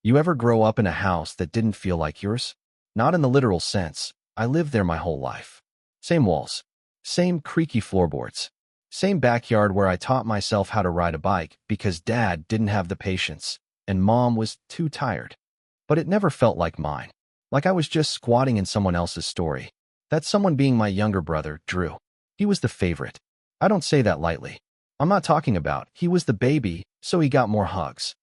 You ever grow up in a house that didn't feel like yours? Not in the literal sense. I lived there my whole life. Same walls, same creaky floorboards, same backyard where I taught myself how to ride a bike because Dad didn't have the patience and Mom was too tired. But it never felt like mine. Like I was just squatting in someone else's story. That someone being my younger brother, Drew. He was the favorite. I don't say that lightly. I'm not talking about he was the baby, so he got more hugs.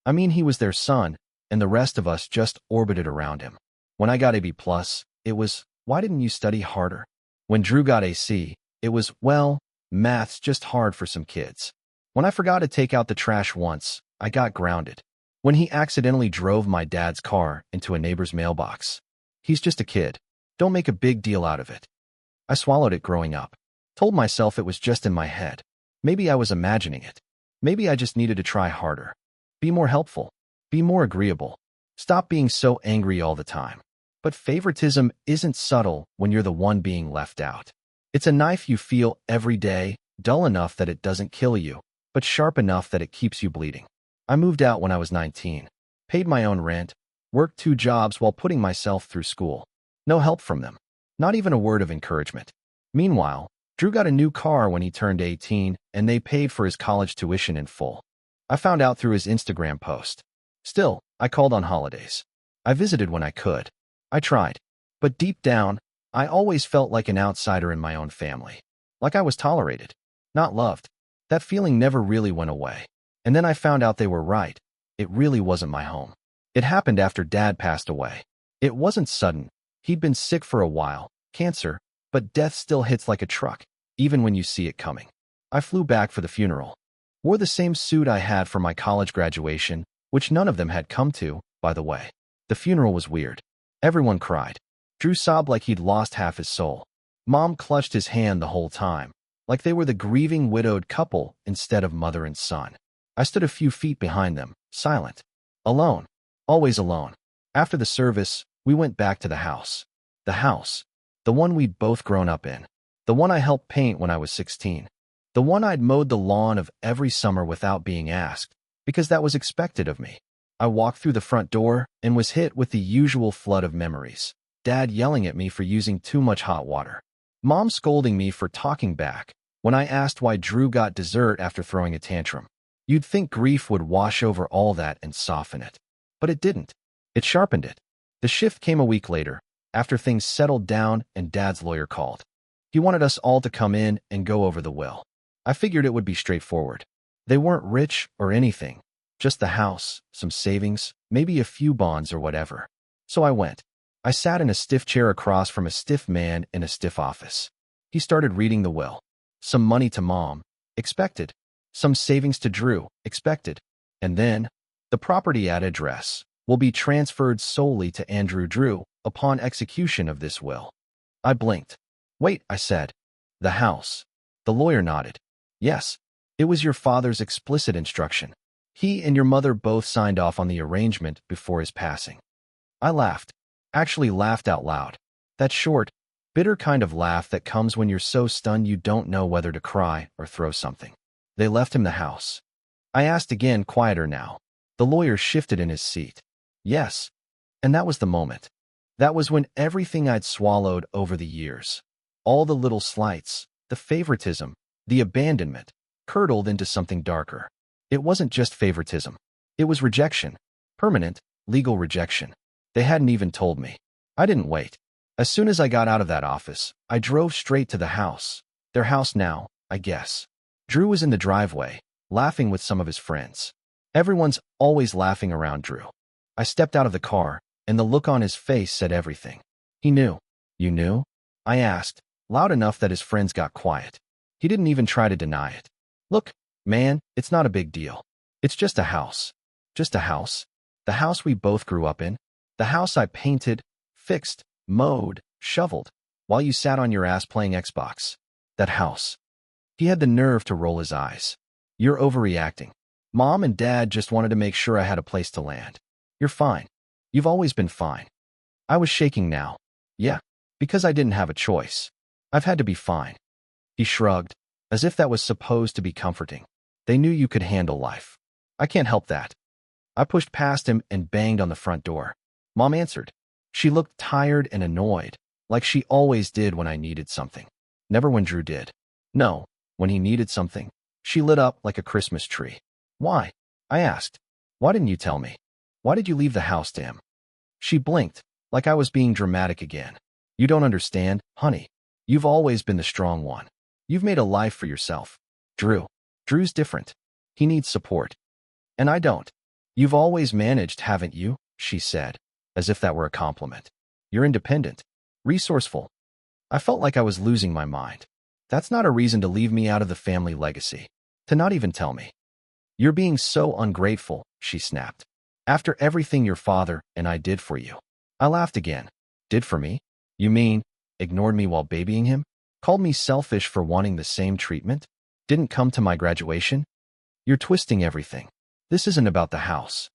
I mean he was their son, and the rest of us just orbited around him. When I got a B+, it was, why didn't you study harder? When Drew got a C, it was, well, math's just hard for some kids. When I forgot to take out the trash once, I got grounded. When he accidentally drove my dad's car into a neighbor's mailbox. He's just a kid. Don't make a big deal out of it. I swallowed it growing up. Told myself it was just in my head. Maybe I was imagining it. Maybe I just needed to try harder. Be more helpful. Be more agreeable. Stop being so angry all the time. But favoritism isn't subtle when you're the one being left out. It's a knife you feel every day, dull enough that it doesn't kill you, but sharp enough that it keeps you bleeding. I moved out when I was 19, paid my own rent, worked 2 jobs while putting myself through school. No help from them. Not even a word of encouragement. Meanwhile, Drew got a new car when he turned 18, and they paid for his college tuition in full. I found out through his Instagram post. Still, I called on holidays. I visited when I could. I tried. But deep down, I always felt like an outsider in my own family. Like I was tolerated, not loved. That feeling never really went away. And then I found out they were right. It really wasn't my home. It happened after Dad passed away. It wasn't sudden. He'd been sick for a while, cancer, but death still hits like a truck, even when you see it coming. I flew back for the funeral. Wore the same suit I had for my college graduation, which none of them had come to, by the way. The funeral was weird. Everyone cried. Drew sobbed like he'd lost half his soul. Mom clutched his hand the whole time, like they were the grieving widowed couple instead of mother and son. I stood a few feet behind them, silent. Alone. Always alone. After the service, we went back to the house. The house. The one we'd both grown up in. The one I helped paint when I was 16. The one I'd mowed the lawn of every summer without being asked, because that was expected of me. I walked through the front door and was hit with the usual flood of memories. Dad yelling at me for using too much hot water. Mom scolding me for talking back when I asked why Drew got dessert after throwing a tantrum. You'd think grief would wash over all that and soften it. But it didn't. It sharpened it. The shift came a week later, after things settled down and Dad's lawyer called. He wanted us all to come in and go over the will. I figured it would be straightforward. They weren't rich or anything. Just the house, some savings, maybe a few bonds or whatever. So I went. I sat in a stiff chair across from a stiff man in a stiff office. He started reading the will. Some money to Mom. Expected. Some savings to Drew. Expected. And then, the property at address will be transferred solely to Andrew Drew upon execution of this will. I blinked. Wait, I said. The house. The lawyer nodded. Yes. It was your father's explicit instruction. He and your mother both signed off on the arrangement before his passing. I laughed. Actually laughed out loud. That short, bitter kind of laugh that comes when you're so stunned you don't know whether to cry or throw something. They left him the house. I asked again, quieter now. The lawyer shifted in his seat. Yes. And that was the moment. That was when everything I'd swallowed over the years, all the little slights, the favoritism, the abandonment, curdled into something darker. It wasn't just favoritism. It was rejection. Permanent, legal rejection. They hadn't even told me. I didn't wait. As soon as I got out of that office, I drove straight to the house. Their house now, I guess. Drew was in the driveway, laughing with some of his friends. Everyone's always laughing around Drew. I stepped out of the car, and the look on his face said everything. He knew. You knew? I asked, loud enough that his friends got quiet. He didn't even try to deny it. Look, man, it's not a big deal. It's just a house. Just a house. The house we both grew up in. The house I painted, fixed, mowed, shoveled, while you sat on your ass playing Xbox. That house. He had the nerve to roll his eyes. You're overreacting. Mom and Dad just wanted to make sure I had a place to land. You're fine. You've always been fine. I was shaking now. Yeah, because I didn't have a choice. I've had to be fine. He shrugged, as if that was supposed to be comforting. They knew you could handle life. I can't help that. I pushed past him and banged on the front door. Mom answered. She looked tired and annoyed, like she always did when I needed something. Never when Drew did. No, when he needed something. She lit up like a Christmas tree. Why? I asked. Why didn't you tell me? Why did you leave the house, damn? She blinked, like I was being dramatic again. You don't understand, honey. You've always been the strong one. You've made a life for yourself. Drew's different. He needs support. And I don't. You've always managed, haven't you? She said, as if that were a compliment. You're independent. Resourceful. I felt like I was losing my mind. That's not a reason to leave me out of the family legacy. To not even tell me. You're being so ungrateful, she snapped. After everything your father and I did for you. I laughed again. Did for me? You mean, ignored me while babying him? Called me selfish for wanting the same treatment? Didn't come to my graduation? You're twisting everything. This isn't about the house.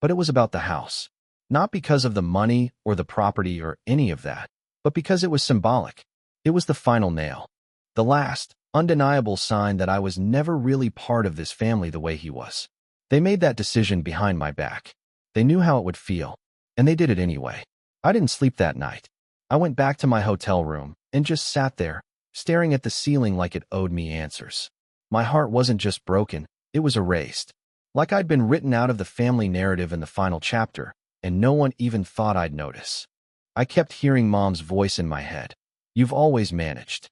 But it was about the house. Not because of the money or the property or any of that, but because it was symbolic. It was the final nail. The last, undeniable sign that I was never really part of this family the way he was. They made that decision behind my back. They knew how it would feel, and they did it anyway. I didn't sleep that night. I went back to my hotel room and just sat there, staring at the ceiling like it owed me answers. My heart wasn't just broken, it was erased. Like I'd been written out of the family narrative in the final chapter, and no one even thought I'd notice. I kept hearing Mom's voice in my head. You've always managed.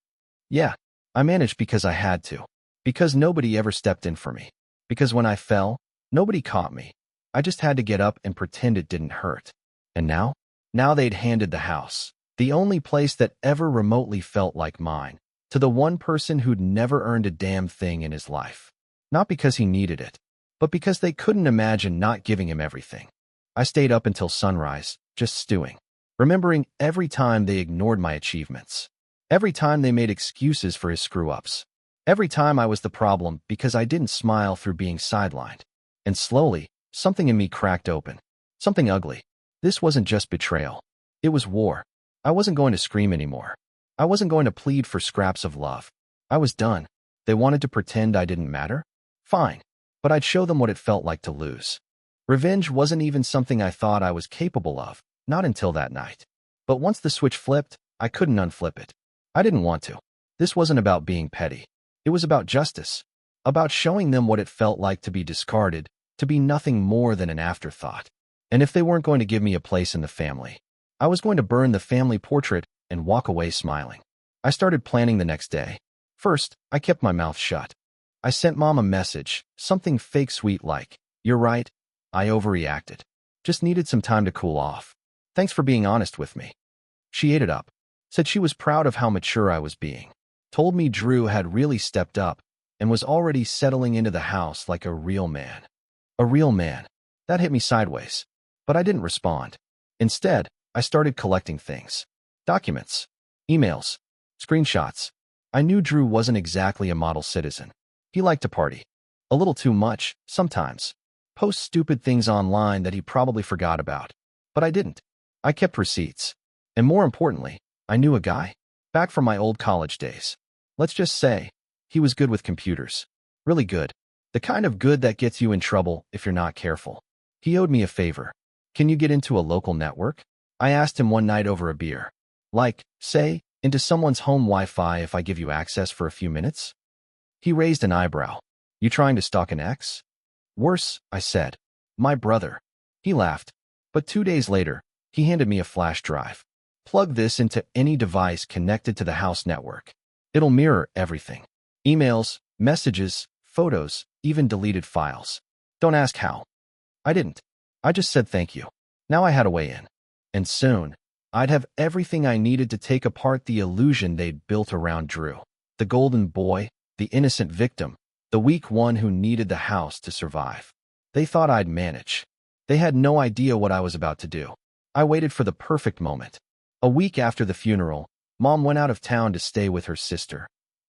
Yeah, I managed because I had to. Because nobody ever stepped in for me. Because when I fell, nobody caught me. I just had to get up and pretend it didn't hurt. And now? Now they'd handed the house, the only place that ever remotely felt like mine, to the one person who'd never earned a damn thing in his life. Not because he needed it, but because they couldn't imagine not giving him everything. I stayed up until sunrise, just stewing, remembering every time they ignored my achievements, every time they made excuses for his screw-ups, every time I was the problem because I didn't smile through being sidelined. And slowly, something in me cracked open. Something ugly. This wasn't just betrayal. It was war. I wasn't going to scream anymore. I wasn't going to plead for scraps of love. I was done. They wanted to pretend I didn't matter? Fine. But I'd show them what it felt like to lose. Revenge wasn't even something I thought I was capable of, not until that night. But once the switch flipped, I couldn't unflip it. I didn't want to. This wasn't about being petty. It was about justice. About showing them what it felt like to be discarded, to be nothing more than an afterthought. And if they weren't going to give me a place in the family, I was going to burn the family portrait and walk away smiling. I started planning the next day. First, I kept my mouth shut. I sent Mom a message, something fake sweet like, "You're right, I overreacted. Just needed some time to cool off. Thanks for being honest with me." She ate it up, said she was proud of how mature I was being, told me Drew had really stepped up and was already settling into the house like a real man. A real man. That hit me sideways. But I didn't respond. Instead, I started collecting things. Documents. Emails. Screenshots. I knew Drew wasn't exactly a model citizen. He liked to party. A little too much, sometimes. Post stupid things online that he probably forgot about. But I didn't. I kept receipts. And more importantly, I knew a guy. Back from my old college days. Let's just say, he was good with computers. Really good. The kind of good that gets you in trouble if you're not careful. He owed me a favor. Can you get into a local network? I asked him one night over a beer. Like, say, into someone's home Wi-Fi if I give you access for a few minutes? He raised an eyebrow. You trying to stalk an ex? Worse, I said. My brother. He laughed. But 2 days later, he handed me a flash drive. Plug this into any device connected to the house network. It'll mirror everything. Emails, messages, photos, even deleted files. Don't ask how. I didn't. I just said thank you. Now I had a way in. And soon, I'd have everything I needed to take apart the illusion they'd built around Drew. The golden boy, the innocent victim, the weak one who needed the house to survive. They thought I'd manage. They had no idea what I was about to do. I waited for the perfect moment. A week after the funeral, Mom went out of town to stay with her sister.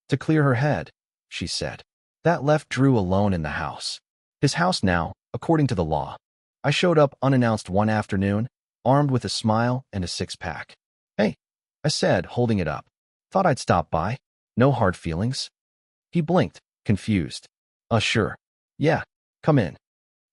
To clear her head, she said. That left Drew alone in the house. His house now, according to the law. I showed up unannounced one afternoon, armed with a smile and a six-pack. Hey, I said, holding it up. Thought I'd stop by. No hard feelings. He blinked, confused. Sure. Yeah, come in.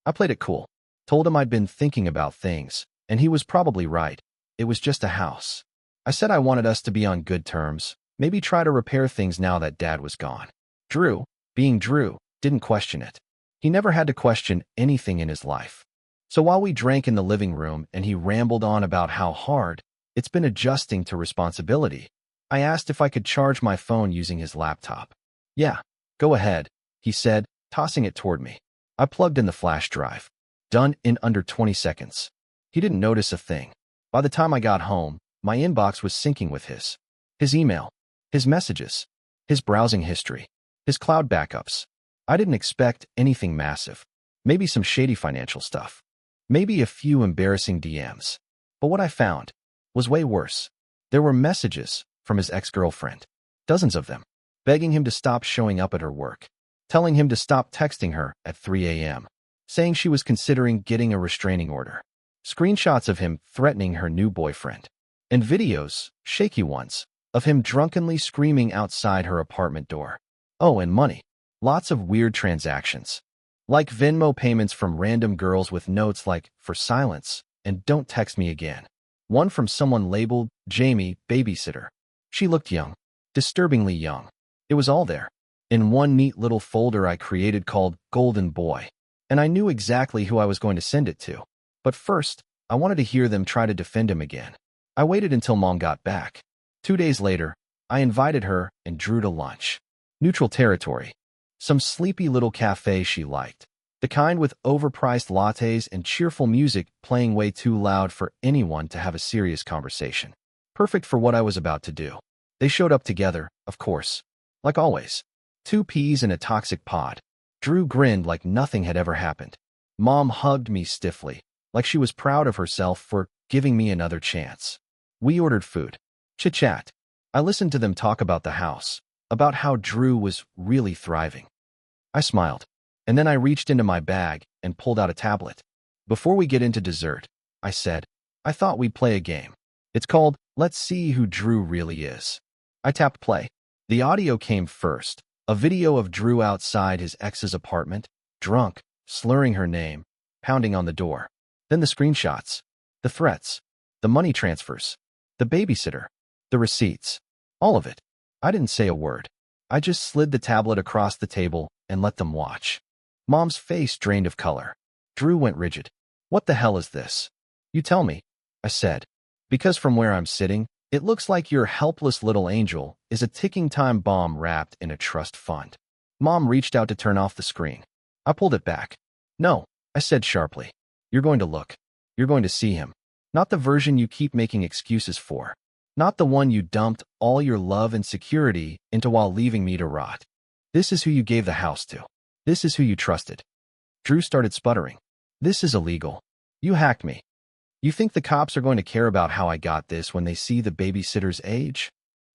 I played it cool. Told him I'd been thinking about things, and he was probably right. It was just a house. I said I wanted us to be on good terms, maybe try to repair things now that Dad was gone. Drew, being Drew, didn't question it. He never had to question anything in his life. So while we drank in the living room and he rambled on about how hard it's been adjusting to responsibility, I asked if I could charge my phone using his laptop. Yeah, go ahead, he said, tossing it toward me. I plugged in the flash drive. Done in under 20 seconds. He didn't notice a thing. By the time I got home, my inbox was syncing with his. His email, his messages, his browsing history, his cloud backups. I didn't expect anything massive. Maybe some shady financial stuff. Maybe a few embarrassing DMs. But what I found was way worse. There were messages from his ex-girlfriend. Dozens of them. Begging him to stop showing up at her work. Telling him to stop texting her at 3 a.m. Saying she was considering getting a restraining order. Screenshots of him threatening her new boyfriend. And videos, shaky ones, of him drunkenly screaming outside her apartment door. Oh, and money. Lots of weird transactions. Like Venmo payments from random girls with notes like, for silence, and don't text me again. One from someone labeled, Jamie, babysitter. She looked young. Disturbingly young. It was all there. In one neat little folder I created called Golden Boy. And I knew exactly who I was going to send it to. But first, I wanted to hear them try to defend him again. I waited until Mom got back. 2 days later, I invited her and Drew to lunch. Neutral territory. Some sleepy little cafe she liked. The kind with overpriced lattes and cheerful music playing way too loud for anyone to have a serious conversation. Perfect for what I was about to do. They showed up together, of course. Like always. 2 peas in a toxic pod. Drew grinned like nothing had ever happened. Mom hugged me stiffly, like she was proud of herself for giving me another chance. We ordered food. Chit-chat. I listened to them talk about the house, about how Drew was really thriving. I smiled, and then I reached into my bag and pulled out a tablet. Before we get into dessert, I said, I thought we'd play a game. It's called Let's See Who Drew Really Is. I tapped play. The audio came first, a video of Drew outside his ex's apartment, drunk, slurring her name, pounding on the door. Then the screenshots, the threats, the money transfers, the babysitter, the receipts, all of it. I didn't say a word. I just slid the tablet across the table and let them watch. Mom's face drained of color. Drew went rigid. What the hell is this? You tell me, I said. Because from where I'm sitting, it looks like your helpless little angel is a ticking time bomb wrapped in a trust fund. Mom reached out to turn off the screen. I pulled it back. No, I said sharply. You're going to look. You're going to see him. Not the version you keep making excuses for. Not the one you dumped all your love and security into while leaving me to rot. This is who you gave the house to. This is who you trusted. Drew started sputtering. This is illegal. You hacked me. You think the cops are going to care about how I got this when they see the babysitter's age?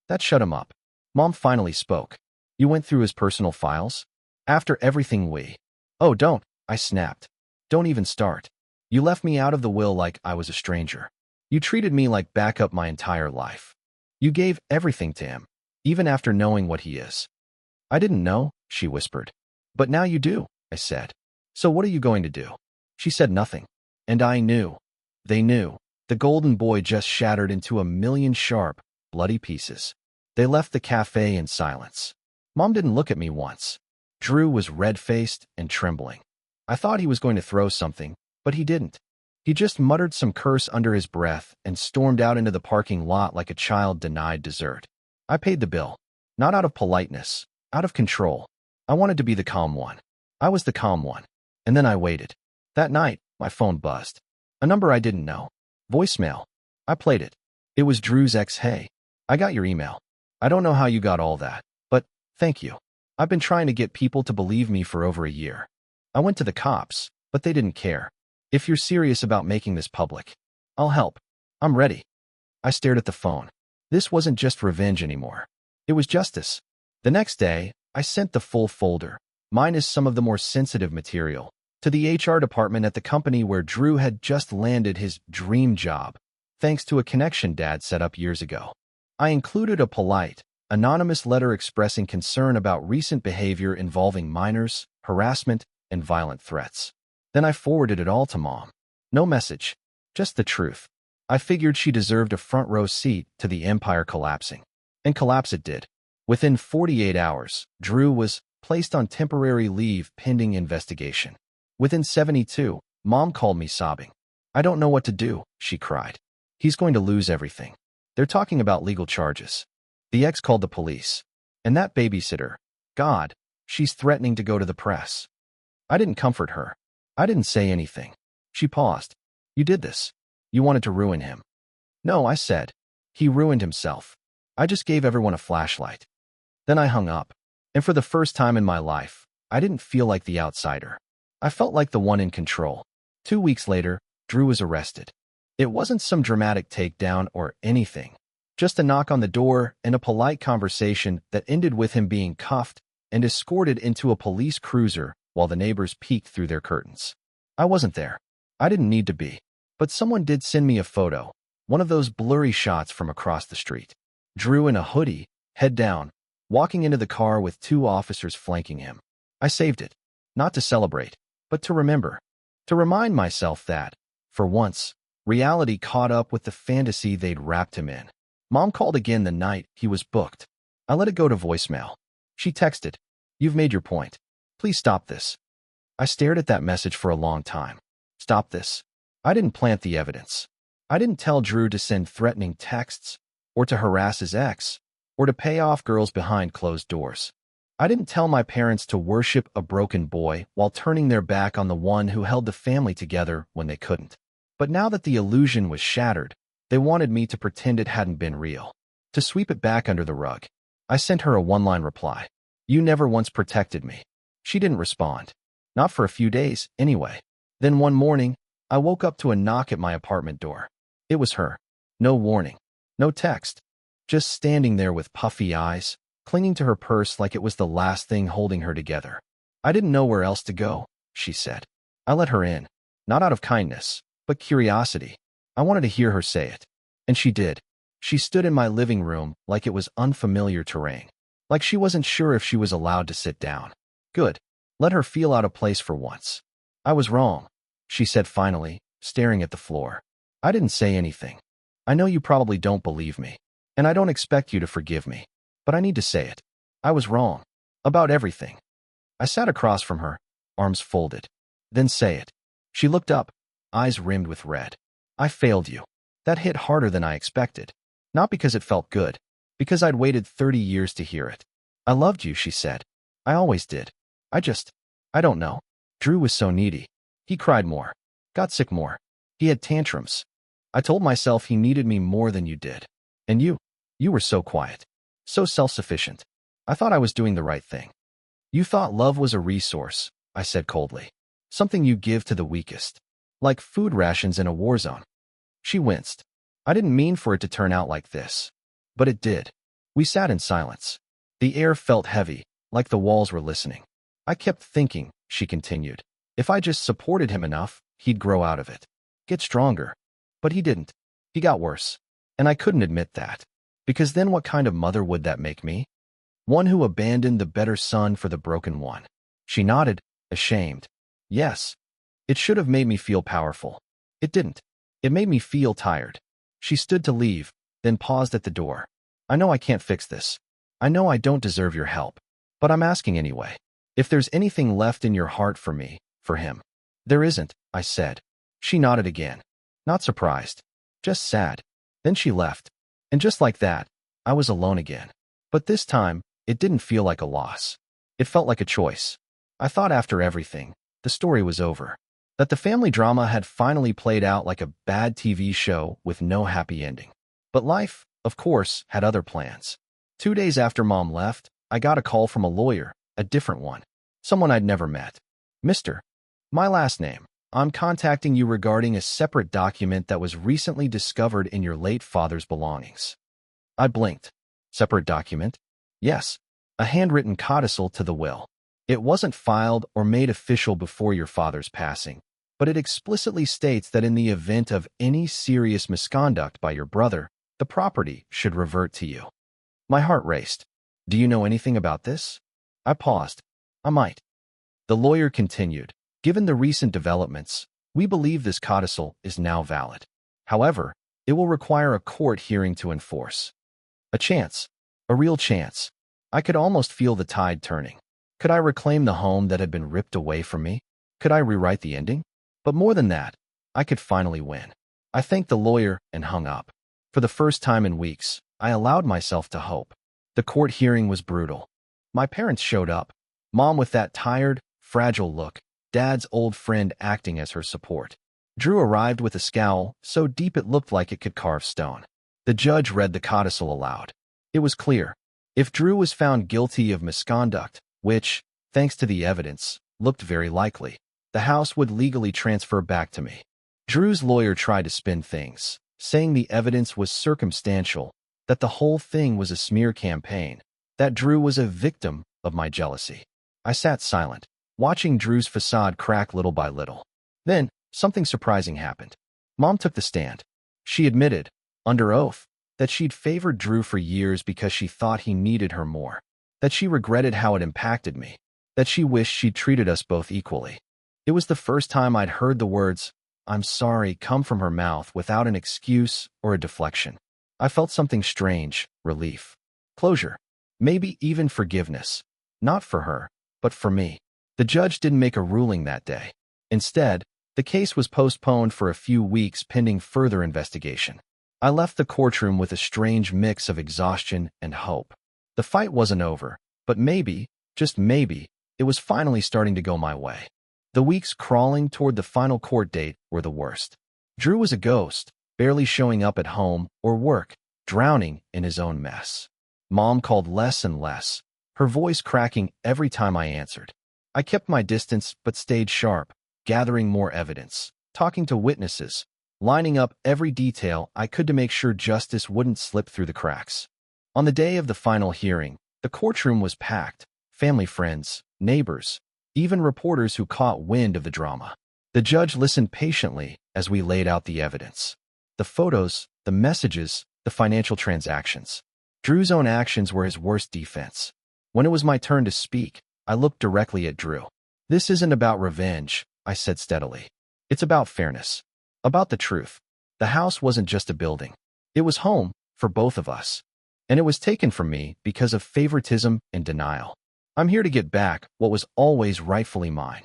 That shut him up. Mom finally spoke. You went through his personal files? After everything we... Oh, don't, I snapped. Don't even start. You left me out of the will like I was a stranger. You treated me like backup my entire life. You gave everything to him, even after knowing what he is. I didn't know, she whispered. But now you do, I said. So what are you going to do? She said nothing. And I knew. They knew. The golden boy just shattered into a million sharp, bloody pieces. They left the cafe in silence. Mom didn't look at me once. Drew was red-faced and trembling. I thought he was going to throw something, but he didn't. He just muttered some curse under his breath and stormed out into the parking lot like a child denied dessert. I paid the bill. Not out of politeness, out of control. I wanted to be the calm one. I was the calm one. And then I waited. That night, my phone buzzed. A number I didn't know. Voicemail. I played it. It was Drew's ex. Hey, I got your email. I don't know how you got all that, but thank you. I've been trying to get people to believe me for over a year. I went to the cops, but they didn't care. If you're serious about making this public, I'll help. I'm ready. I stared at the phone. This wasn't just revenge anymore. It was justice. The next day, I sent the full folder, minus some of the more sensitive material, to the HR department at the company where Drew had just landed his dream job, thanks to a connection Dad set up years ago. I included a polite, anonymous letter expressing concern about recent behavior involving minors, harassment, and violent threats. Then I forwarded it all to Mom. No message, just the truth. I figured she deserved a front row seat to the empire collapsing. And collapse it did. Within 48 hours, Drew was placed on temporary leave pending investigation. Within 72, Mom called me sobbing. I don't know what to do, she cried. He's going to lose everything. They're talking about legal charges. The ex called the police. And that babysitter, God, she's threatening to go to the press. I didn't comfort her. I didn't say anything. She paused. You did this. You wanted to ruin him. No, I said. He ruined himself. I just gave everyone a flashlight. Then I hung up. And for the first time in my life, I didn't feel like the outsider. I felt like the one in control. 2 weeks later, Drew was arrested. It wasn't some dramatic takedown or anything. Just a knock on the door and a polite conversation that ended with him being cuffed and escorted into a police cruiser while the neighbors peeked through their curtains. I wasn't there. I didn't need to be. But someone did send me a photo, one of those blurry shots from across the street. Drew in a hoodie, head down, walking into the car with 2 officers flanking him. I saved it, not to celebrate, but to remember. To remind myself that, for once, reality caught up with the fantasy they'd wrapped him in. Mom called again the night he was booked. I let it go to voicemail. She texted, "You've made your point. Please stop this." I stared at that message for a long time. Stop this. I didn't plant the evidence. I didn't tell Drew to send threatening texts, or to harass his ex, or to pay off girls behind closed doors. I didn't tell my parents to worship a broken boy while turning their back on the one who held the family together when they couldn't. But now that the illusion was shattered, they wanted me to pretend it hadn't been real, to sweep it back under the rug. I sent her a one-line reply. You never once protected me. She didn't respond. Not for a few days, anyway. Then one morning, I woke up to a knock at my apartment door. It was her. No warning. No text. Just standing there with puffy eyes, clinging to her purse like it was the last thing holding her together. I didn't know where else to go, she said. I let her in. Not out of kindness, but curiosity. I wanted to hear her say it. And she did. She stood in my living room like it was unfamiliar terrain. Like she wasn't sure if she was allowed to sit down. Good. Let her feel out of place for once. I was wrong, she said finally, staring at the floor. I didn't say anything. I know you probably don't believe me, and I don't expect you to forgive me, but I need to say it. I was wrong. About everything. I sat across from her, arms folded. Then say it. She looked up, eyes rimmed with red. I failed you. That hit harder than I expected. Not because it felt good, because I'd waited 30 years to hear it. I loved you, she said. I always did. I don't know. Drew was so needy. He cried more. Got sick more. He had tantrums. I told myself he needed me more than you did. And you were so quiet. So self-sufficient. I thought I was doing the right thing. You thought love was a resource, I said coldly. Something you give to the weakest. Like food rations in a war zone. She winced. I didn't mean for it to turn out like this. But it did. We sat in silence. The air felt heavy, like the walls were listening. I kept thinking, she continued, if I just supported him enough, he'd grow out of it. Get stronger. But he didn't. He got worse. And I couldn't admit that. Because then what kind of mother would that make me? One who abandoned the better son for the broken one. She nodded, ashamed. Yes. It should have made me feel powerful. It didn't. It made me feel tired. She stood to leave, then paused at the door. I know I can't fix this. I know I don't deserve your help. But I'm asking anyway. If there's anything left in your heart for me, for him. There isn't, I said. She nodded again. Not surprised. Just sad. Then she left. And just like that, I was alone again. But this time, it didn't feel like a loss. It felt like a choice. I thought after everything, the story was over. That the family drama had finally played out like a bad TV show with no happy ending. But life, of course, had other plans. 2 days after Mom left, I got a call from a lawyer, a different one. Someone I'd never met. Mr. My last name. I'm contacting you regarding a separate document that was recently discovered in your late father's belongings. I blinked. Separate document? Yes. A handwritten codicil to the will. It wasn't filed or made official before your father's passing, but it explicitly states that in the event of any serious misconduct by your brother, the property should revert to you. My heart raced. Do you know anything about this? I paused. I might. The lawyer continued. Given the recent developments, we believe this codicil is now valid. However, it will require a court hearing to enforce. A chance. A real chance. I could almost feel the tide turning. Could I reclaim the home that had been ripped away from me? Could I rewrite the ending? But more than that, I could finally win. I thanked the lawyer and hung up. For the first time in weeks, I allowed myself to hope. The court hearing was brutal. My parents showed up. Mom with that tired, fragile look, Dad's old friend acting as her support. Drew arrived with a scowl so deep it looked like it could carve stone. The judge read the codicil aloud. It was clear. If Drew was found guilty of misconduct, which, thanks to the evidence, looked very likely, the house would legally transfer back to me. Drew's lawyer tried to spin things, saying the evidence was circumstantial, that the whole thing was a smear campaign, that Drew was a victim of my jealousy. I sat silent, watching Drew's facade crack little by little. Then, something surprising happened. Mom took the stand. She admitted, under oath, that she'd favored Drew for years because she thought he needed her more, that she regretted how it impacted me, that she wished she'd treated us both equally. It was the first time I'd heard the words, "I'm sorry," come from her mouth without an excuse or a deflection. I felt something strange, relief, closure, maybe even forgiveness, not for her, but for me. The judge didn't make a ruling that day. Instead, the case was postponed for a few weeks pending further investigation. I left the courtroom with a strange mix of exhaustion and hope. The fight wasn't over, but maybe, just maybe, it was finally starting to go my way. The weeks crawling toward the final court date were the worst. Drew was a ghost, barely showing up at home or work, drowning in his own mess. Mom called less and less, her voice cracking every time I answered. I kept my distance but stayed sharp, gathering more evidence, talking to witnesses, lining up every detail I could to make sure justice wouldn't slip through the cracks. On the day of the final hearing, the courtroom was packed, family friends, neighbors, even reporters who caught wind of the drama. The judge listened patiently as we laid out the evidence. The photos, the messages, the financial transactions. Drew's own actions were his worst defense. When it was my turn to speak, I looked directly at Drew. "This isn't about revenge," I said steadily. "It's about fairness. About the truth. The house wasn't just a building. It was home for both of us. And it was taken from me because of favoritism and denial. I'm here to get back what was always rightfully mine."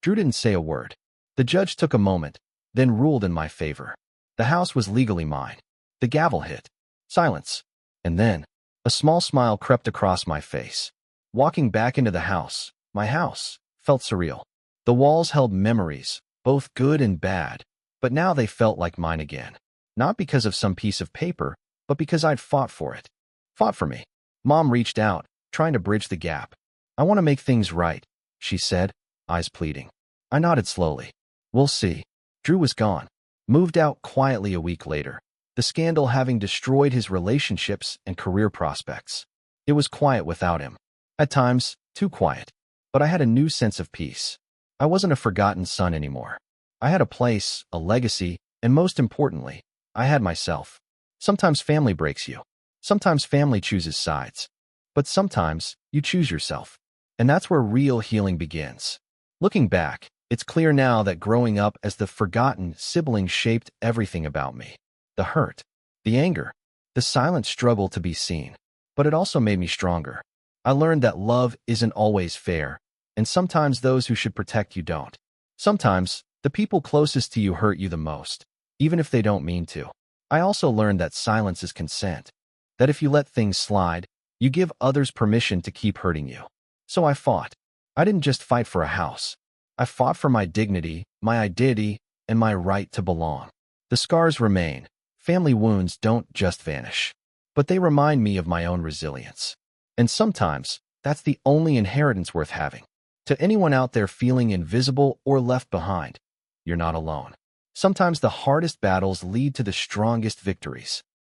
Drew didn't say a word. The judge took a moment, then ruled in my favor. The house was legally mine. The gavel hit. Silence. And then, a small smile crept across my face. Walking back into the house, my house, felt surreal. The walls held memories, both good and bad, but now they felt like mine again. Not because of some piece of paper, but because I'd fought for it. Fought for me. Mom reached out, trying to bridge the gap. "I want to make things right," she said, eyes pleading. I nodded slowly. "We'll see." Drew was gone. Moved out quietly a week later, the scandal having destroyed his relationships and career prospects. It was quiet without him. At times, too quiet. But I had a new sense of peace. I wasn't a forgotten son anymore. I had a place, a legacy, and most importantly, I had myself. Sometimes family breaks you. Sometimes family chooses sides. But sometimes, you choose yourself. And that's where real healing begins. Looking back, it's clear now that growing up as the forgotten sibling shaped everything about me. The hurt, the anger, the silent struggle to be seen. But it also made me stronger. I learned that love isn't always fair, and sometimes those who should protect you don't. Sometimes, the people closest to you hurt you the most, even if they don't mean to. I also learned that silence is consent, that if you let things slide, you give others permission to keep hurting you. So I fought. I didn't just fight for a house. I fought for my dignity, my identity, and my right to belong. The scars remain. Family wounds don't just vanish. But they remind me of my own resilience. And sometimes, that's the only inheritance worth having. To anyone out there feeling invisible or left behind, you're not alone. Sometimes the hardest battles lead to the strongest victories.